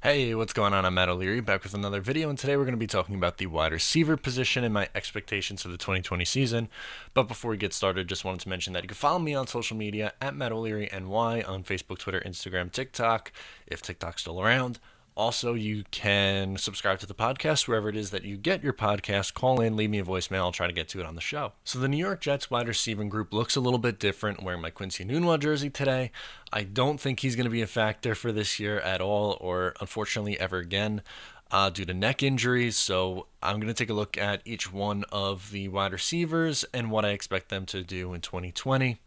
Hey, what's going on? I'm Matt O'Leary, back with another video, and today we're going to be talking about the wide receiver position and my expectations for the 2020 season. But before we get started, just wanted to mention that you can follow me on social media at Matt O'Leary NY on Facebook, Twitter, Instagram, TikTok, if TikTok's still around. Also, you can subscribe to the podcast wherever it is that you get your podcast. Call in, leave me a voicemail. I'll try to get to it on the show. So the New York Jets wide receiving group looks a little bit different. I'm wearing my Quincy Enunwa jersey today. I don't think he's going to be a factor for this year at all, or unfortunately ever again, due to neck injuries. So I'm going to take a look at each one of the wide receivers and what I expect them to do in 2020.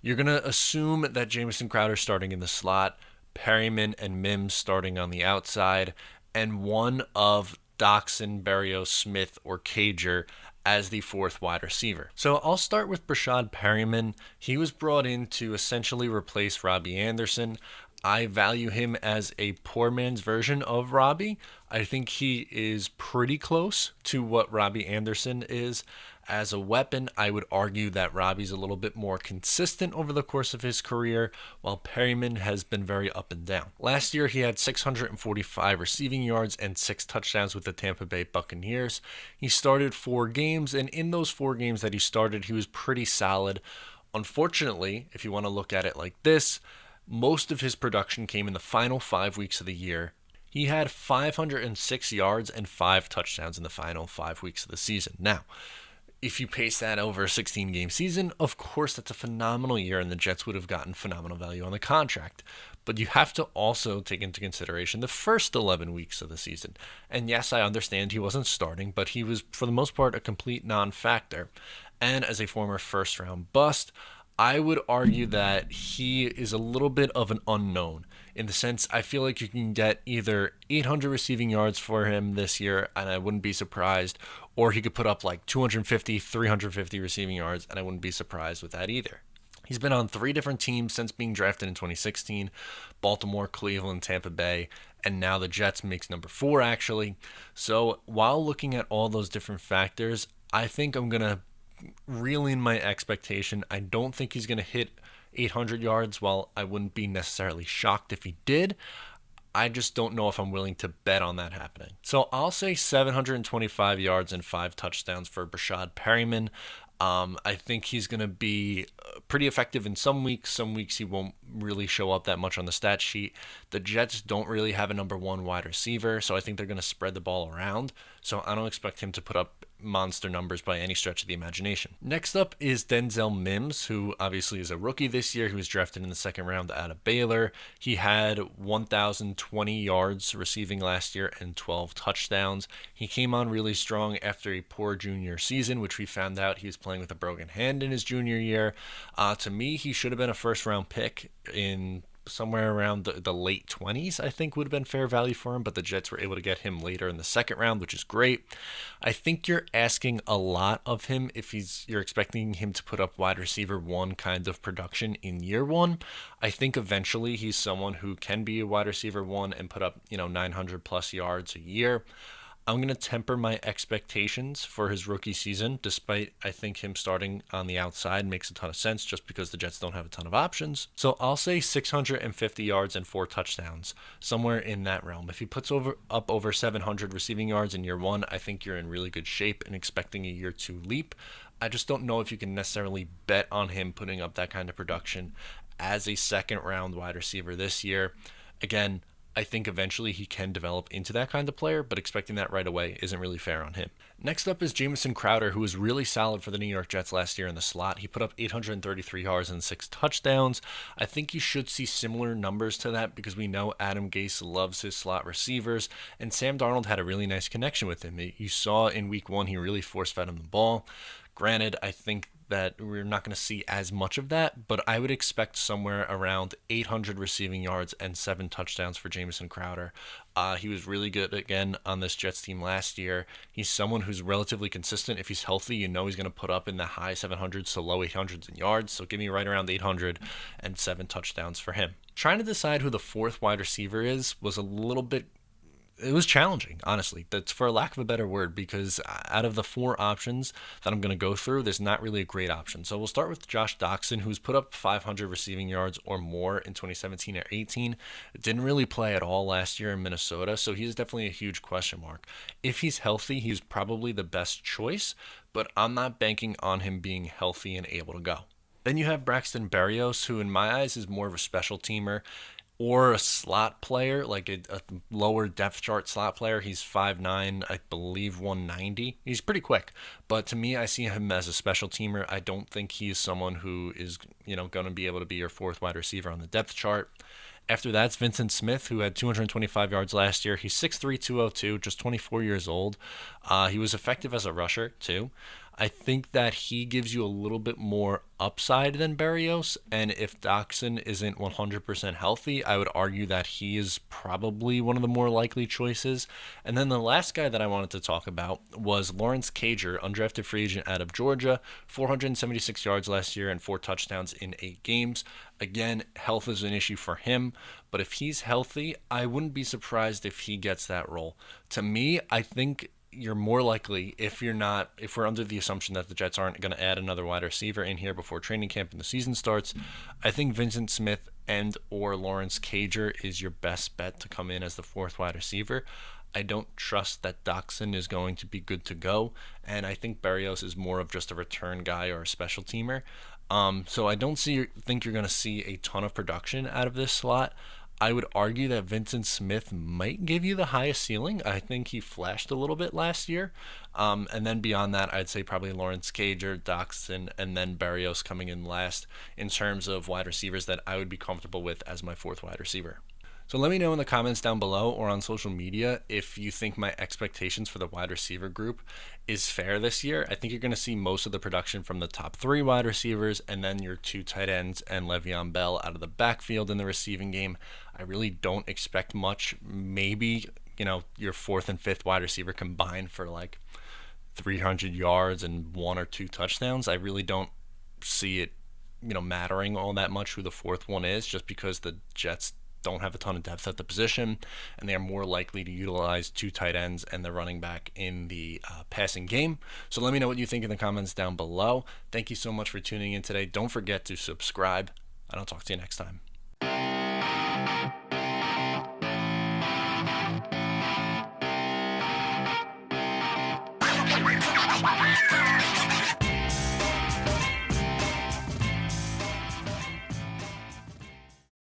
You're going to assume that Jamison Crowder starting in the slot, Perryman and Mims starting on the outside, and one of Doxson, Berrios, Smith, or Cager as the fourth wide receiver. So I'll start with Breshad Perriman. He was brought in to essentially replace Robbie Anderson. I value him as a poor man's version of Robbie. I think he is pretty close to what Robbie Anderson is. As a weapon, I would argue that Robbie's a little bit more consistent over the course of his career, while Perryman has been very up and down. Last year, he had 645 receiving yards and 6 touchdowns with the Tampa Bay Buccaneers. He started 4 games, and in those 4 games that he started, he was pretty solid. Unfortunately, if you want to look at it like this, most of his production came in the final 5 weeks of the year. He had 506 yards and 5 touchdowns in the final 5 weeks of the season. Now, if you pace that over a 16-game season, of course that's a phenomenal year and the Jets would have gotten phenomenal value on the contract. But you have to also take into consideration the first 11 weeks of the season. And yes, I understand he wasn't starting, but he was, for the most part, a complete non-factor. And as a former first-round bust, I would argue that he is a little bit of an unknown in the sense I feel like you can get either 800 receiving yards for him this year, and I wouldn't be surprised, or he could put up like 250, 350 receiving yards, and I wouldn't be surprised with that either. He's been on 3 different teams since being drafted in 2016, Baltimore, Cleveland, Tampa Bay, and now the Jets makes number 4 actually. So while looking at all those different factors, I think I'm going to reel in my expectation. I don't think he's going to hit 800 yards, while I wouldn't be necessarily shocked if he did. I just don't know if I'm willing to bet on that happening. So I'll say 725 yards and 5 touchdowns for Breshad Perriman. I think he's going to be pretty effective in some weeks. Some weeks he won't really show up that much on the stat sheet. The Jets don't really have a number 1 wide receiver, so I think they're going to spread the ball around. So I don't expect him to put up monster numbers by any stretch of the imagination. Next up is Denzel Mims, who obviously is a rookie this year. He was drafted in the 2nd round out of Baylor. He had 1,020 yards receiving last year and 12 touchdowns. He came on really strong after a poor junior season, which we found out he was playing with a broken hand in his junior year. To me, he should have been a first-round pick in somewhere around the late 20s, I think would have been fair value for him, but the Jets were able to get him later in the 2nd round, which is great. I think you're asking a lot of him if you're expecting him to put up wide receiver 1 kind of production in year 1. I think eventually he's someone who can be a wide receiver 1 and put up, 900 plus yards a year. I'm going to temper my expectations for his rookie season, despite I think him starting on the outside makes a ton of sense just because the Jets don't have a ton of options. So I'll say 650 yards and 4 touchdowns, somewhere in that realm. If he puts up over 700 receiving yards in year 1, I think you're in really good shape and expecting a year 2 leap. I just don't know if you can necessarily bet on him putting up that kind of production as a 2nd round wide receiver this year. Again, I think eventually he can develop into that kind of player, but expecting that right away isn't really fair on him. Next up is Jamison Crowder, who was really solid for the New York Jets last year in the slot. He put up 833 yards and 6 touchdowns. I think you should see similar numbers to that because we know Adam Gase loves his slot receivers, and Sam Darnold had a really nice connection with him. You saw in week 1 he really force-fed him the ball. Granted, I think that we're not going to see as much of that, but I would expect somewhere around 800 receiving yards and 7 touchdowns for Jamison Crowder. He was really good again on this Jets team last year. He's someone who's relatively consistent. If he's healthy, he's going to put up in the high 700s to low 800s in yards, so give me right around 800 and 7 touchdowns for him. Trying to decide who the 4th wide receiver is was a little bit it was challenging, honestly. That's for lack of a better word, because out of the four options that I'm going to go through, there's not really a great option. So we'll start with Josh Doxson, who's put up 500 receiving yards or more in 2017 or 18. Didn't really play at all last year in Minnesota, so he's definitely a huge question mark. If he's healthy, he's probably the best choice, but I'm not banking on him being healthy and able to go. Then you have Braxton Berrios, who in my eyes is more of a special teamer or a slot player, like a lower depth chart slot player. He's 5'9", I believe 190. He's pretty quick, but to me, I see him as a special teamer. I don't think he's someone who is, going to be able to be your fourth wide receiver on the depth chart. After that's Vincent Smith, who had 225 yards last year. He's 6'3", 202, just 24 years old. He was effective as a rusher, too. I think that he gives you a little bit more upside than Berrios, and if Doxson isn't 100% healthy, I would argue that he is probably one of the more likely choices. And then the last guy that I wanted to talk about was Lawrence Cager, undrafted free agent out of Georgia, 476 yards last year and 4 touchdowns in 8 games. Again, health is an issue for him, but if he's healthy, I wouldn't be surprised if he gets that role. To me, I think you're more likely, if we're under the assumption that the Jets aren't going to add another wide receiver in here before training camp and the season starts, I think Vincent Smith and or Lawrence Cager is your best bet to come in as the fourth wide receiver. I don't trust that Doxson is going to be good to go, and I think Berrios is more of just a return guy or a special teamer. So I don't think you're going to see a ton of production out of this slot. I would argue that Vincent Smith might give you the highest ceiling. I think he flashed a little bit last year. And then beyond that, I'd say probably Lawrence Cager, Doxson, and then Berrios coming in last in terms of wide receivers that I would be comfortable with as my fourth wide receiver. So let me know in the comments down below or on social media if you think my expectations for the wide receiver group is fair this year. I think you're going to see most of the production from the top 3 wide receivers and then your 2 tight ends and Le'Veon Bell out of the backfield in the receiving game. I really don't expect much. Maybe, your 4th and 5th wide receiver combined for like 300 yards and 1 or 2 touchdowns. I really don't see it, mattering all that much who the 4th one is, just because the Jets don't have a ton of depth at the position, and they are more likely to utilize 2 tight ends and the running back in the passing game. So let me know what you think in the comments down below. Thank you so much for tuning in today. Don't forget to subscribe, and I'll talk to you next time.